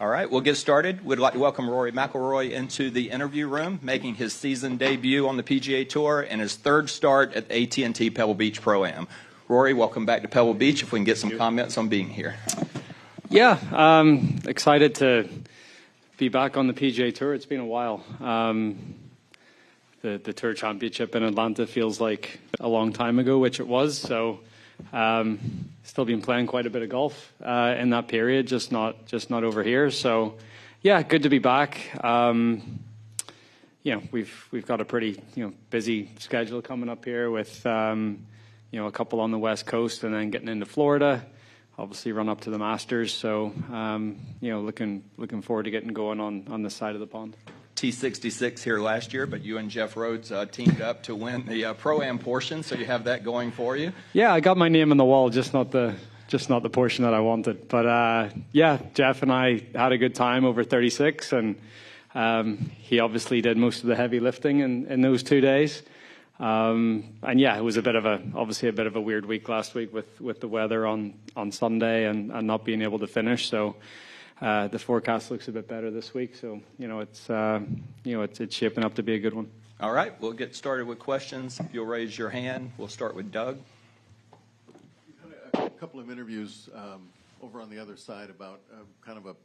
All right, we'll get started. We'd like to welcome Rory McIlroy into the interview room, making his season debut on the PGA Tour and his third start at the AT&T Peeble Beach Pro-Am. Rory, welcome back to Pebble Beach. If we can get some comments on being here. Yeah, excited to be back on the PGA Tour. It's been a while. The Tour Championship in Atlanta feels like a long time ago, which it was. So still been playing quite a bit of golf in that period, just not over here. So yeah, good to be back. We've got a pretty busy schedule coming up here with a couple on the West Coast and then getting into Florida. Obviously run up to the Masters. So looking forward to getting going on this side of the pond. T66 here last year, but you and Jeff Rhodes teamed up to win the Pro-Am portion, so you have that going for you. Yeah, I got my name on the wall, just not the portion that I wanted. But Jeff and I had a good time over 36, and he obviously did most of the heavy lifting in those 2 days. And yeah, it was obviously a bit of a weird week last week with the weather on Sunday and not being able to finish. So. The forecast looks a bit better this week, so it's shaping up to be a good one. All right, we'll get started with questions. If you'll raise your hand, we'll start with Doug. You've had a couple of interviews over on the other side about kind of a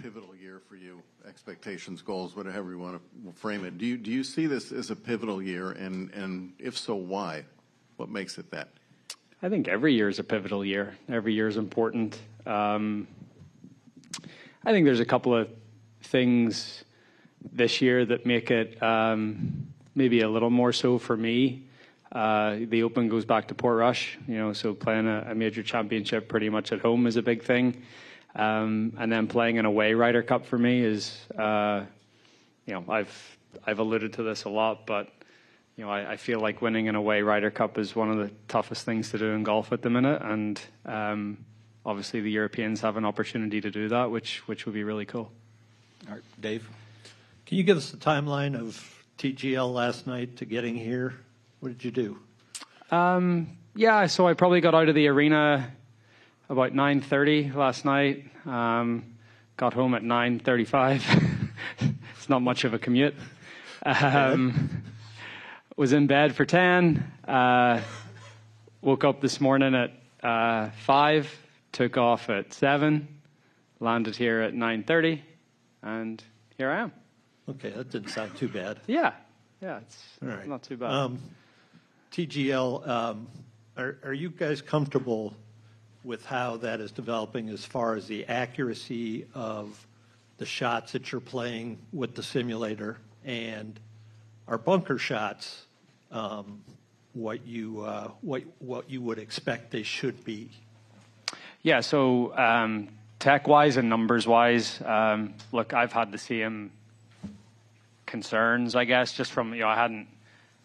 pivotal year for you, expectations, goals, whatever you want to frame it. Do you see this as a pivotal year, and if so, why? What makes it that? I think every year is a pivotal year. Every year is important. I think there's a couple of things this year that make it maybe a little more so for me. The Open goes back to Portrush, so playing a major championship pretty much at home is a big thing. And then playing an away Ryder Cup for me is, I've alluded to this a lot, but I feel like winning an away Ryder Cup is one of the toughest things to do in golf at the minute, and obviously, the Europeans have an opportunity to do that, which would be really cool. All right, Dave? Can you give us the timeline of TGL last night to getting here? What did you do? So I probably got out of the arena about 9:30 last night. Got home at 9:35. It's not much of a commute. Was in bed for 10. Woke up this morning at 5. Took off at 7, landed here at 9:30, and here I am. Okay, that didn't sound too bad. Yeah, it's all right. Not too bad. TGL, are you guys comfortable with how that is developing as far as the accuracy of the shots that you're playing with the simulator, and are bunker shots what you would expect they should be? Yeah, so tech-wise and numbers-wise, look, I've had the same concerns, I guess, just from, I hadn't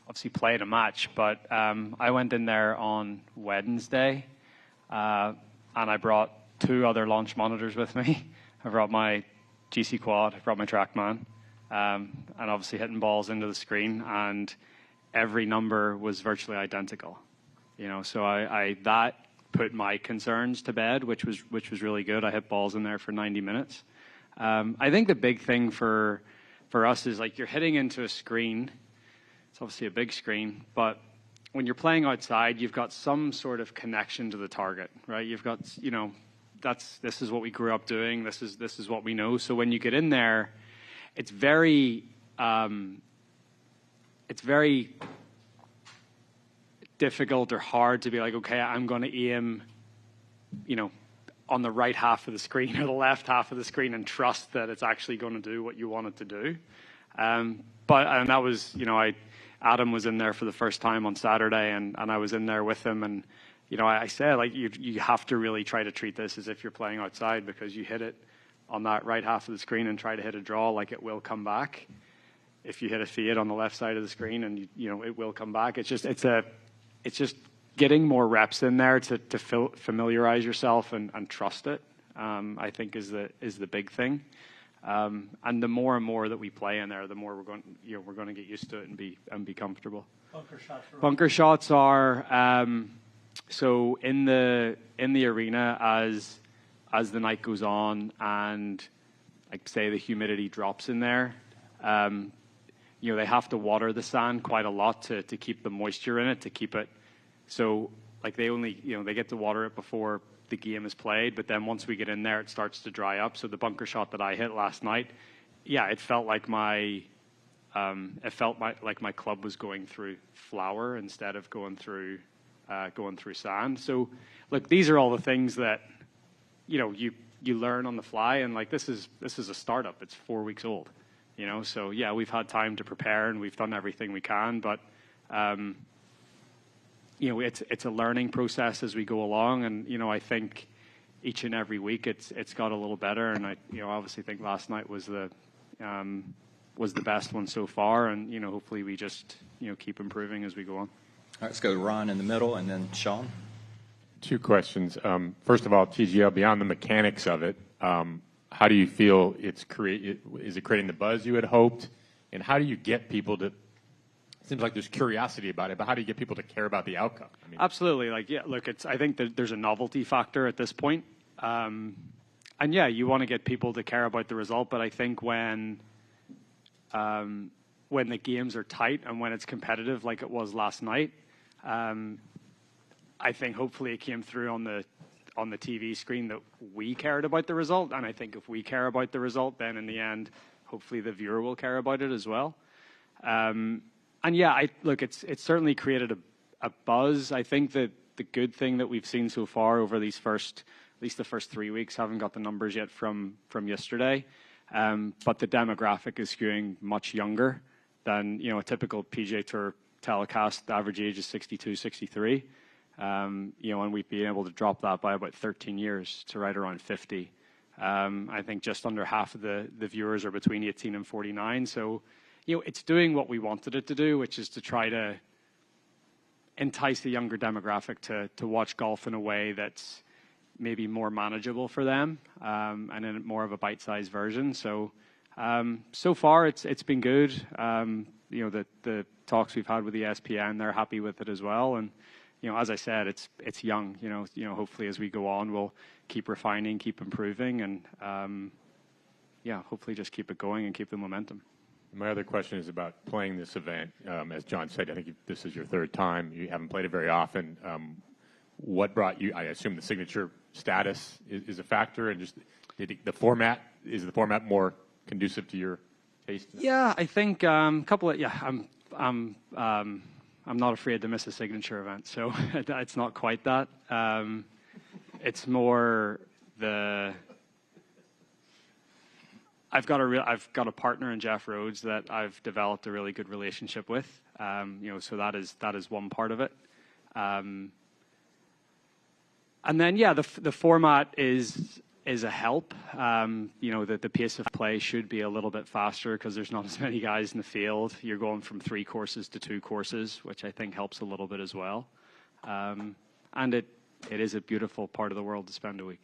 obviously played a match, but I went in there on Wednesday, and I brought 2 other launch monitors with me. I brought my GC Quad, I brought my TrackMan, and obviously hitting balls into the screen, and every number was virtually identical. So I that put my concerns to bed, which was really good. I hit balls in there for 90 minutes. I think the big thing for us is, like, you're hitting into a screen. It's obviously a big screen, but when you're playing outside, you've got some sort of connection to the target, right? You've got, this is what we grew up doing. This is what we know. So when you get in there, it's very difficult or hard to be like, okay, I'm going to aim, on the right half of the screen or the left half of the screen and trust that it's actually going to do what you want it to do. And that was, Adam was in there for the first time on Saturday, and I was in there with him, and I said, like, you have to really try to treat this as if you're playing outside, because you hit it on that right half of the screen and try to hit a draw, like, it will come back. If you hit a fade on the left side of the screen, and it will come back. It's just getting more reps in there to familiarize yourself and trust it. I think is the big thing. And the more and more that we play in there, the more we're going to get used to it and be comfortable. Bunker shots are so in the arena as the night goes on, and like say the humidity drops in there, they have to water the sand quite a lot to keep the moisture in it, to keep it. So like they only, they get to water it before the game is played, but then once we get in there, it starts to dry up. So the bunker shot that I hit last night, it felt like my club was going through flour instead of going through sand. So look, these are all the things that, you learn on the fly, and like this is a startup. It's 4 weeks old, So yeah, we've had time to prepare and we've done everything we can, but it's a learning process as we go along, and I think each and every week it's got a little better, and I obviously think last night was the best one so far, and hopefully we just keep improving as we go on. All right, let's go to Ron in the middle, and then Sean. 2 questions. First of all, TGL, beyond the mechanics of it, how do you feel is it creating the buzz you had hoped? And how do you get people to, it seems like there's curiosity about it, but how do you get people to care about the outcome? Absolutely. I think that there's a novelty factor at this point. And yeah, you want to get people to care about the result, but I think when the games are tight and when it's competitive like it was last night, I think hopefully it came through on the TV screen that we cared about the result, and I think if we care about the result, then in the end, hopefully the viewer will care about it as well. And yeah, it's certainly created a buzz. I think that the good thing that we've seen so far over these at least the first 3 weeks, haven't got the numbers yet from yesterday, but the demographic is skewing much younger than a typical PGA Tour telecast. The average age is 62, 63. And we've been able to drop that by about 13 years to right around 50. I think just under half of the viewers are between 18 and 49. So, it's doing what we wanted it to do, which is to try to entice the younger demographic to watch golf in a way that's maybe more manageable for them, and in more of a bite-sized version. So, so far it's been good. The talks we've had with the ESPN, they're happy with it as well. And, as I said, it's young. Hopefully as we go on, we'll keep refining, keep improving, and hopefully just keep it going and keep the momentum. My other question is about playing this event. As John said, I think this is your 3rd time. You haven't played it very often. What brought you? I assume the signature status is a factor, and just the format. Is the format more conducive to your taste? Yeah, I think a couple of I'm not afraid to miss a signature event, so it's not quite that. It's more I've got a partner in Jeff Rhodes that I've developed a really good relationship with. So that is one part of it. And then the format is a help. The pace of play should be a little bit faster because there's not as many guys in the field. You're going from 3 courses to 2 courses, which I think helps a little bit as well. And it is a beautiful part of the world to spend a week.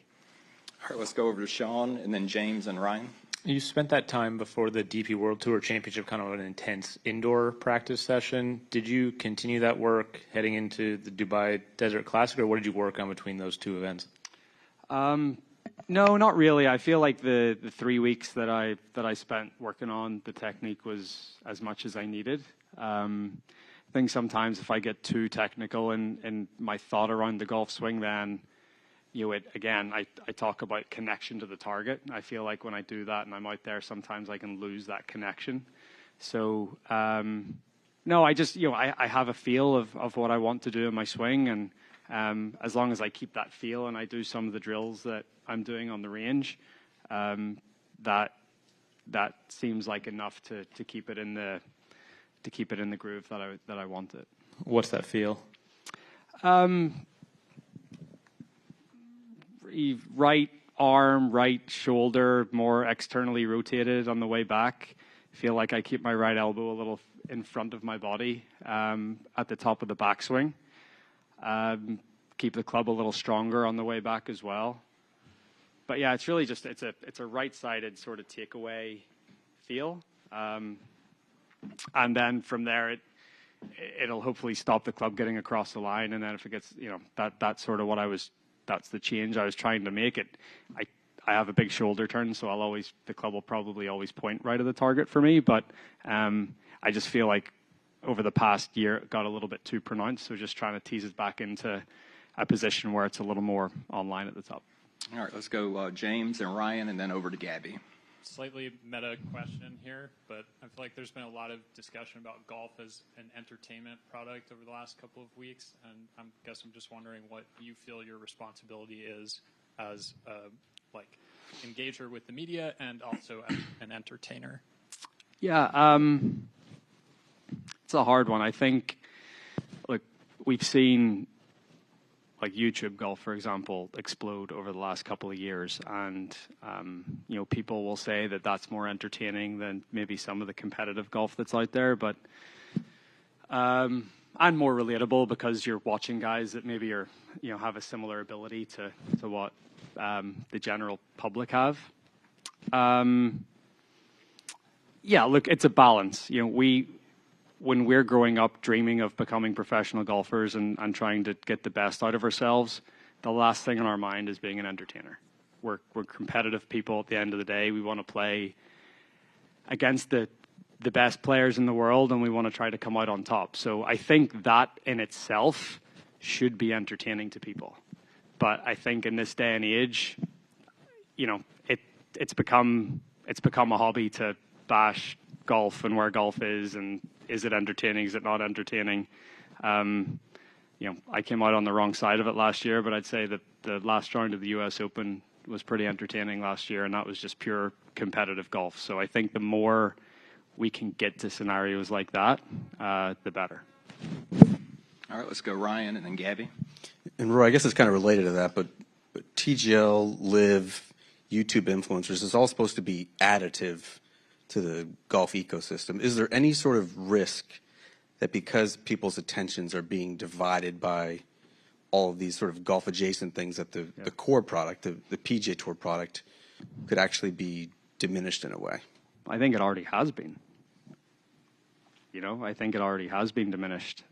All right, let's go over to Sean, and then James and Ryan. You spent that time before the DP World Tour Championship, kind of an intense indoor practice session. Did you continue that work heading into the Dubai Desert Classic, or what did you work on between those 2 events? No, not really. I feel like the 3 weeks that I spent working on the technique was as much as I needed. I think sometimes if I get too technical in my thought around the golf swing, then I talk about connection to the target. I feel like when I do that and I'm out there, sometimes I can lose that connection. So no, I just I have a feel of what I want to do in my swing, and as long as I keep that feel and I do some of the drills that I'm doing on the range, that seems like enough to keep it in the groove that I want it. What's that feel? Right arm, right shoulder, more externally rotated on the way back. Feel like I keep my right elbow a little in front of my body at the top of the backswing. Keep the club a little stronger on the way back as well. But yeah, it's really just it's a right-sided sort of takeaway feel, and then from there it'll hopefully stop the club getting across the line. And then if it gets that's sort of that's the change I was trying to make. I have a big shoulder turn, so the club will probably always point right at the target for me. But I just feel like over the past year it got a little bit too pronounced. So just trying to tease it back into a position where it's a little more online at the top. All right, let's go James and Ryan, and then over to Gabby. Slightly meta question here, but I feel like there's been a lot of discussion about golf as an entertainment product over the last couple of weeks, and I guess I'm just wondering what you feel your responsibility is as like engager with the media and also as an entertainer. Yeah, it's a hard one. I think, look, we've seen like YouTube golf, for example, explode over the last couple of years. And, people will say that that's more entertaining than maybe some of the competitive golf that's out there. But and more relatable because you're watching guys that maybe have a similar ability to what the general public have. Yeah, look, it's a balance. When we're growing up dreaming of becoming professional golfers and trying to get the best out of ourselves, the last thing on our mind is being an entertainer. We're competitive people at the end of the day. We want to play against the best players in the world, and we want to try to come out on top. So I think that in itself should be entertaining to people. But I think in this day and age, it's become a hobby to bash golf and where golf is, and is it entertaining, is it not entertaining? I came out on the wrong side of it last year, but I'd say that the last round of the US Open was pretty entertaining last year, and that was just pure competitive golf. So I think the more we can get to scenarios like that, the better. All right, let's go Ryan and then Gabby. And Roy, I guess it's kind of related to that, but TGL, Live, YouTube influencers is all supposed to be additive to the golf ecosystem. Is there any sort of risk that because people's attentions are being divided by all of these sort of golf adjacent things, that the core product, the PGA Tour product, could actually be diminished in a way? I think it already has been. I think it already has been diminished.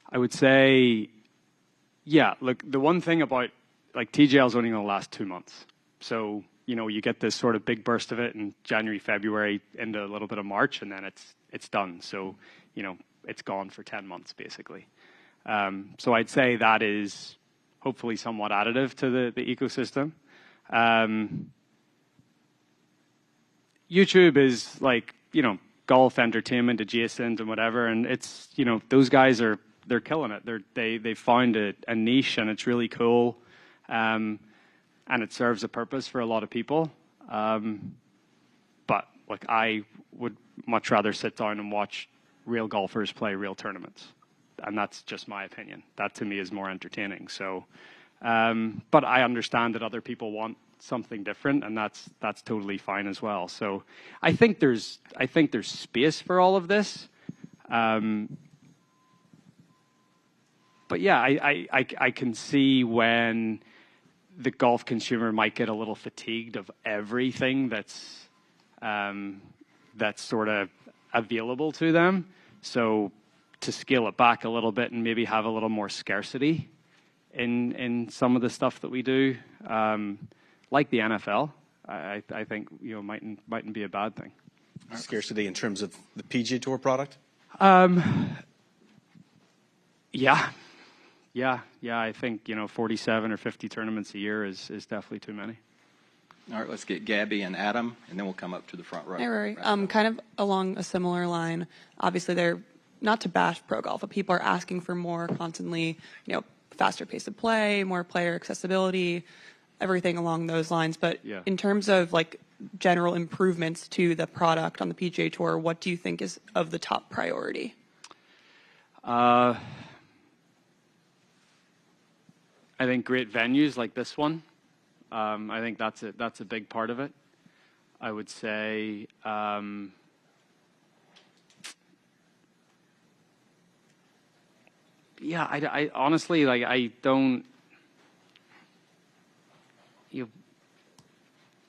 I would say, look, the one thing about, like, TGL is only going to last 2 months. So, you get this sort of big burst of it in January, February, into a little bit of March, and then it's done. So, it's gone for 10 months, basically. So I'd say that is hopefully somewhat additive to the ecosystem. YouTube is like, golf entertainment adjacent and whatever, and it's, those guys they're killing it. They found a niche, and it's really cool. And it serves a purpose for a lot of people. But like, I would much rather sit down and watch real golfers play real tournaments. And that's just my opinion. That to me is more entertaining. So, but I understand that other people want something different, and that's totally fine as well. So I think there's space for all of this. But yeah, I can see when the golf consumer might get a little fatigued of everything that's sort of available to them. So to scale it back a little bit and maybe have a little more scarcity in some of the stuff that we do, like the NFL, I think mightn't be a bad thing. Scarcity in terms of the PGA Tour product? Yeah, I think 47 or 50 tournaments a year is definitely too many. All right, let's get Gabby and Adam, and then we'll come up to the front row. Hey, Rory. Kind of along a similar line. Obviously, they're not to bash pro golf, but people are asking for more constantly, faster pace of play, more player accessibility, everything along those lines. But in terms of like general improvements to the product on the PGA Tour, what do you think is of the top priority? I think great venues like this one. I think that's a big part of it. I would say I honestly, like, I don't,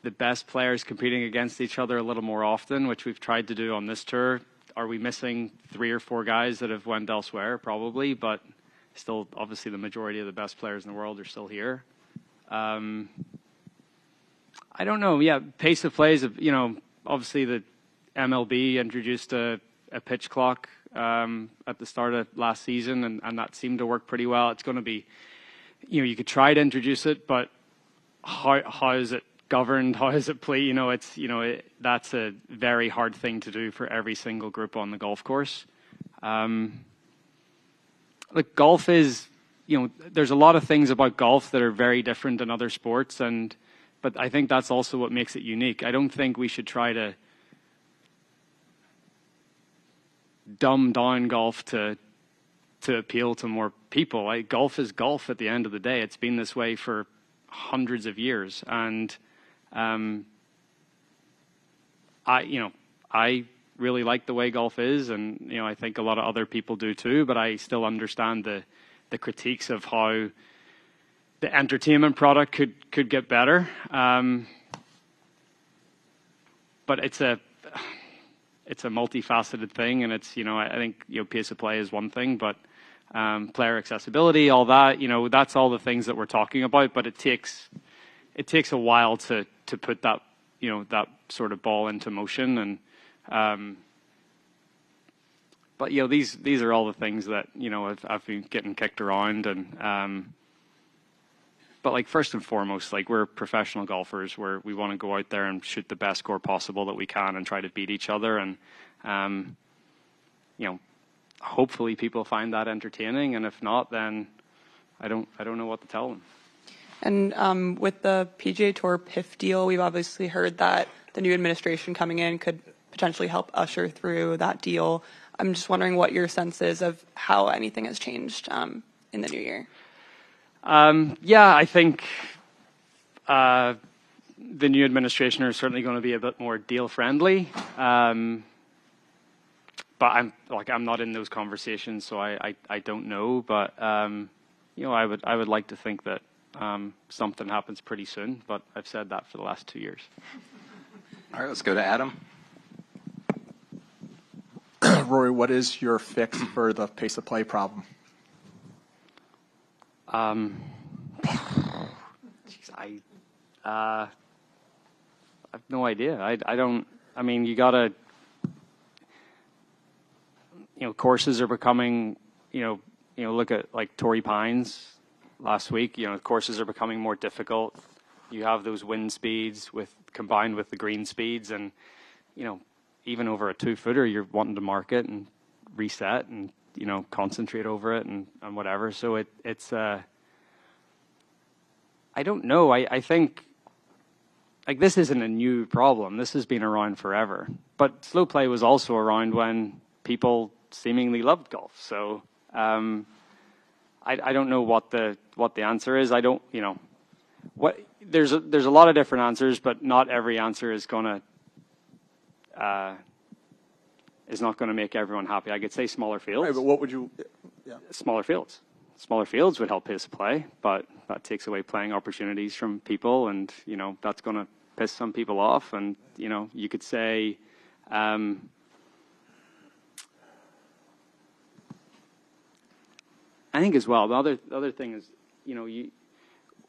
the best players competing against each other a little more often, which we've tried to do on this tour. Are we missing 3 or 4 guys that have went elsewhere? Probably, but still, obviously, the majority of the best players in the world are still here. I don't know. Yeah, pace of play is, obviously the MLB introduced a pitch clock at the start of last season, and that seemed to work pretty well. It's going to be, you could try to introduce it, but how is it governed? How is it played? That's a very hard thing to do for every single group on the golf course. Look, golf is, there's a lot of things about golf that are very different than other sports, but I think that's also what makes it unique. I don't think we should try to dumb down golf to appeal to more people. Golf is golf at the end of the day. It's been this way for hundreds of years, and I really like the way golf is, and I think a lot of other people do too. But I still understand the critiques of how the entertainment product could get better. But it's a multifaceted thing, and it's I think pace of play is one thing, but player accessibility, all that, that's all the things that we're talking about. But it takes a while to put that that sort of ball into motion, and but these are all the things that I've been getting kicked around, and but first and foremost, we're professional golfers where we want to go out there and shoot the best score possible that we can and try to beat each other, and hopefully people find that entertaining, and if not, then I don't know what to tell them. And with the PGA Tour PIF deal, we've obviously heard that the new administration coming in could potentially help usher through that deal. I'm just wondering what your sense is of how anything has changed in the new year. Yeah, I think the new administration are certainly going to be a bit more deal friendly. But I'm not in those conversations, so I don't know. But I would like to think that something happens pretty soon. But I've said that for the last 2 years. All right, let's go to Adam. Rory, what is your fix for the pace of play problem? I have no idea. I don't. I mean, you gotta. Courses are becoming. Look at Torrey Pines last week. Courses are becoming more difficult. You have those wind speeds combined with the green speeds, and even over a 2-footer, you're wanting to mark it and reset and concentrate over it and whatever. So it's I don't know. I think this isn't a new problem. This has been around forever. But slow play was also around when people seemingly loved golf. So I don't know what the answer is. I don't there's a lot of different answers, but not every answer is not going to make everyone happy. I could say smaller fields. Right, but what would you? Yeah. Smaller fields. Smaller fields would help pace of play, but that takes away playing opportunities from people, and that's going to piss some people off. And you could say, I think as well. The other thing is,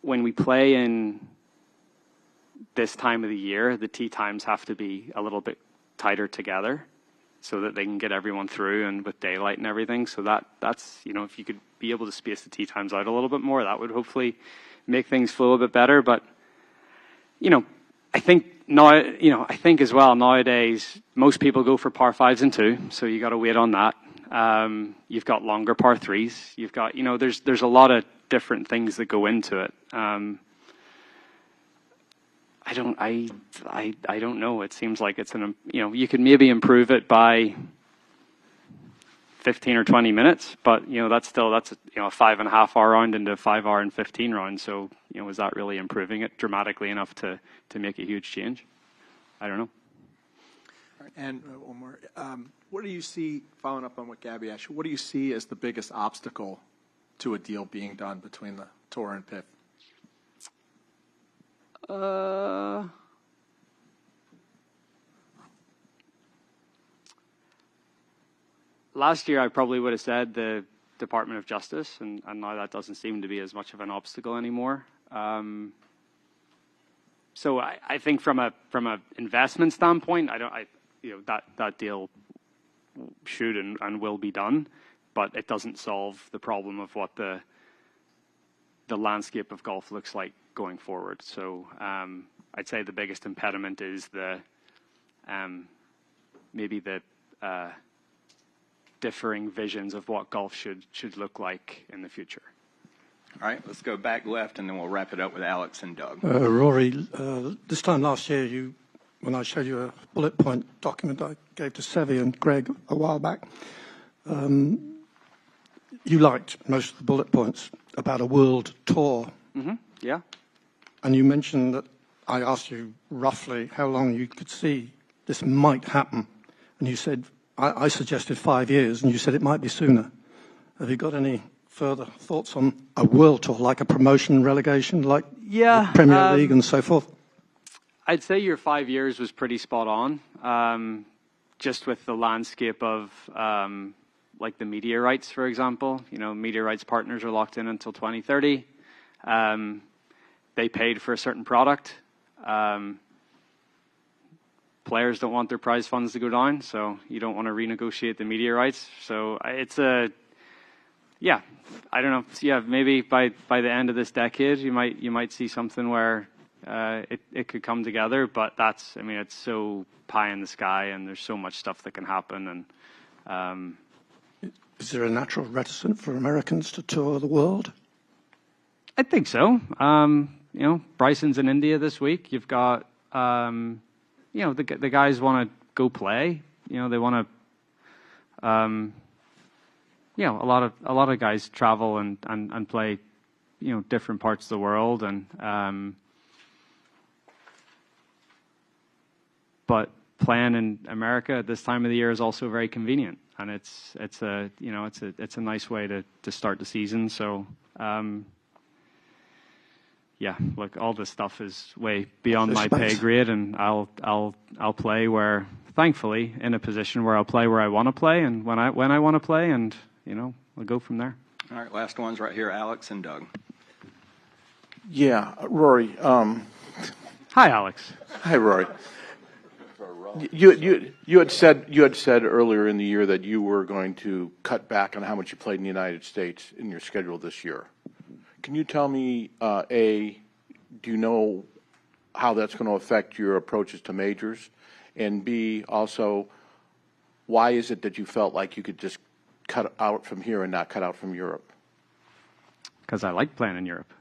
when we play in this time of the year, the tee times have to be a little bit tighter together, so that they can get everyone through, and with daylight and everything. So that's if you could be able to space the tee times out a little bit more, that would hopefully make things flow a bit better. But I think as well, nowadays most people go for par 5s and 2, so you got to wait on that. You've got longer par 3s. You've got there's a lot of different things that go into it. I don't know. It seems like it's you could maybe improve it by 15 or 20 minutes, but that's a 5.5 hour round into a 5 hour and 15 round. So is that really improving it dramatically enough to make a huge change? I don't know. And one more. What do you see, following up on what Gabby asked, what do you see as the biggest obstacle to a deal being done between the Tour and PIF? Last year I probably would have said the Department of Justice, and now that doesn't seem to be as much of an obstacle anymore. So I think from a investment standpoint, that deal should and will be done, but it doesn't solve the problem of what the landscape of golf looks like going forward. So I'd say the biggest impediment is maybe the differing visions of what golf should look like in the future. All right, let's go back left, and then we'll wrap it up with Alex and Doug. Rory, this time last year, when I showed you a bullet point document I gave to Seve and Greg a while back, you liked most of the bullet points about a world tour. Mm-hmm. Yeah. And you mentioned that I asked you roughly how long you could see this might happen. And you said, I suggested 5 years, and you said it might be sooner. Have you got any further thoughts on a world tour, like a promotion relegation, like the Premier League and so forth? I'd say your 5 years was pretty spot on, just with the landscape of like the media rights, for example. Media rights partners are locked in until 2030. They paid for a certain product. Players don't want their prize funds to go down, so you don't want to renegotiate the media rights. So it's I don't know. Yeah, maybe by the end of this decade, you might see something where it could come together. But it's so pie in the sky, and there's so much stuff that can happen. And is there a natural reticence for Americans to tour the world? I think so. Bryson's in India this week. You've got the guys want to go play. They want to. A lot of guys travel and play, different parts of the world, and but playing in America at this time of the year is also very convenient, and it's a nice way to start the season. So look, all this stuff is way beyond my pay grade, and I'll play where, thankfully, in a position where I'll play where I want to play and when I want to play, and we'll go from there. All right, last ones right here, Alex and Doug. Yeah, Rory. Hi, Alex. Hi, Rory. You had said earlier in the year that you were going to cut back on how much you played in the United States in your schedule this year. Can you tell me, A, do you know how that's going to affect your approaches to majors? And B, also, why is it that you felt like you could just cut out from here and not cut out from Europe? Because I like playing in Europe.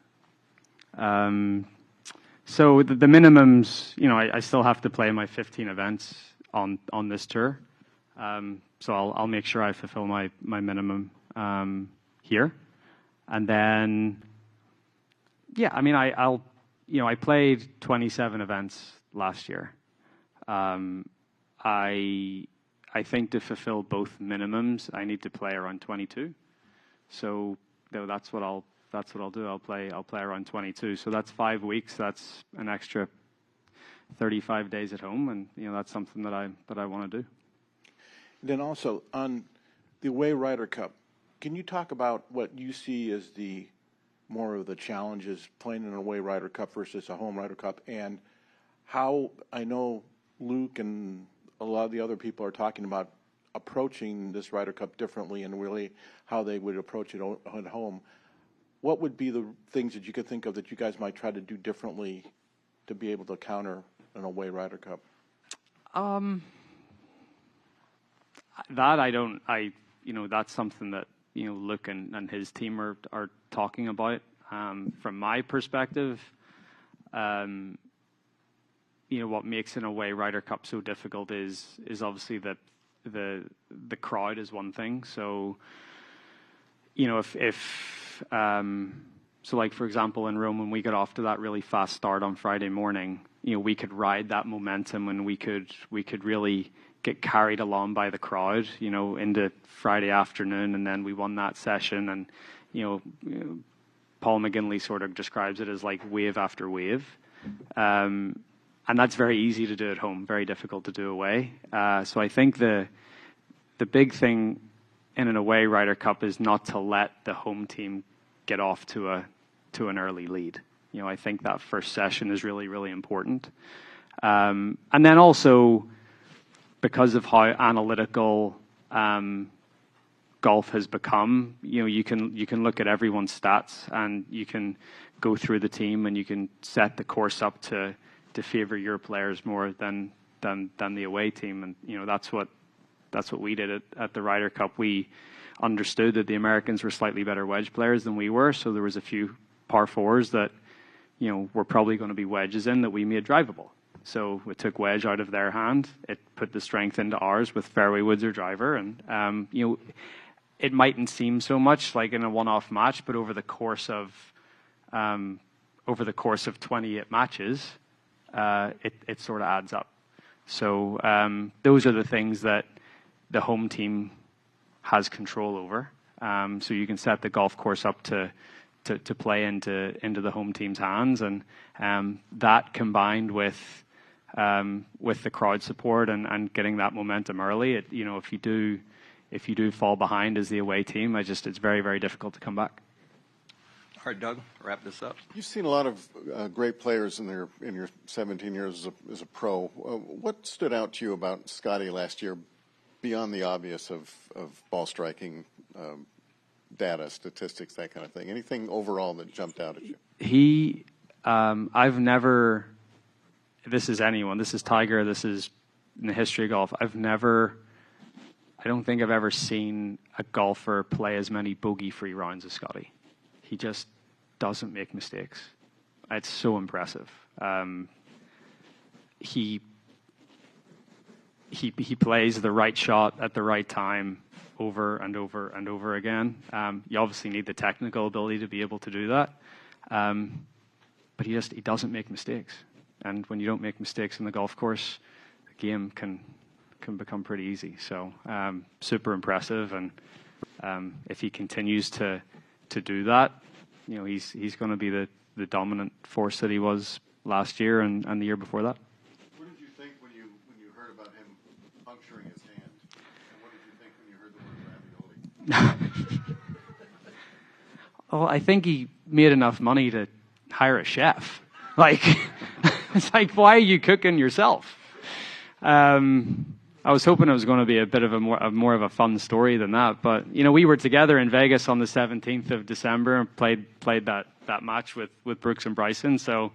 So the minimums, I still have to play my 15 events on this tour. So I'll make sure I fulfill my minimum here. And then, I played 27 events last year. I think to fulfill both minimums, I need to play around 22. So that's what I'll do. I'll play around 22. So that's 5 weeks. That's an extra 35 days at home, and that's something that I want to do. Then also on the away Ryder Cup, can you talk about what you see as the more of the challenges playing in an away Ryder Cup versus a home Ryder Cup, and how I know Luke and a lot of the other people are talking about approaching this Ryder Cup differently and really how they would approach it at home. What would be the things that you could think of that you guys might try to do differently to be able to counter an away Ryder Cup? That's something that Luke and his team are talking about. From my perspective, what makes an away Ryder Cup so difficult is obviously that the crowd is one thing. So so like for example in Rome, when we got off to that really fast start on Friday morning, we could ride that momentum, and we could really get carried along by the crowd, into Friday afternoon, and then we won that session, and Paul McGinley sort of describes it as like wave after wave. And that's very easy to do at home, very difficult to do away. So I think the big thing in an away Ryder Cup is not to let the home team get off to an early lead. I think that first session is really, really important. And then also, because of how analytical golf has become, you can look at everyone's stats and you can go through the team and you can set the course up to favor your players more than the away team. And that's what we did at the Ryder Cup. We understood that the Americans were slightly better wedge players than we were, so there was a few par fours that were probably going to be wedges in that we made drivable. So we took wedge out of their hand. It put the strength into ours with fairway woods or driver, and it mightn't seem so much like in a one-off match, but over the course of 28 matches, it sort of adds up. So those are the things that the home team has control over. So you can set the golf course up to play into the home team's hands, and that combined with the crowd support and getting that momentum early, if you do fall behind as the away team, it's very, very difficult to come back. All right, Doug, wrap this up. You've seen a lot of great players in your 17 years as a pro. What stood out to you about Scottie last year, beyond the obvious of ball striking, data, statistics, that kind of thing? Anything overall that jumped out at you? I've never. This is anyone. This is Tiger. This is in the history of golf. I don't think I've ever seen a golfer play as many bogey-free rounds as Scottie. He just doesn't make mistakes. It's so impressive. He plays the right shot at the right time over and over and over again. You obviously need the technical ability to be able to do that. But he doesn't make mistakes. And when you don't make mistakes in the golf course, the game can become pretty easy. So super impressive. And if he continues to do that, he's going to be the dominant force that he was last year and the year before that. What did you think when you heard about him puncturing his hand? And what did you think when you heard the word ravioli? Well, I think he made enough money to hire a chef. It's like, why are you cooking yourself? I was hoping it was going to be a bit of more of a fun story than that. But, we were together in Vegas on the 17th of December and played that match with Brooks and Bryson. So,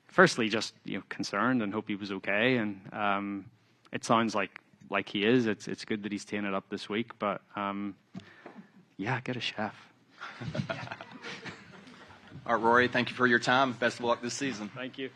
firstly, just, concerned and hope he was okay. And it sounds like he is. It's good that he's teeing it up this week. But, get a chef. All right, Rory, thank you for your time. Best of luck this season. Thank you.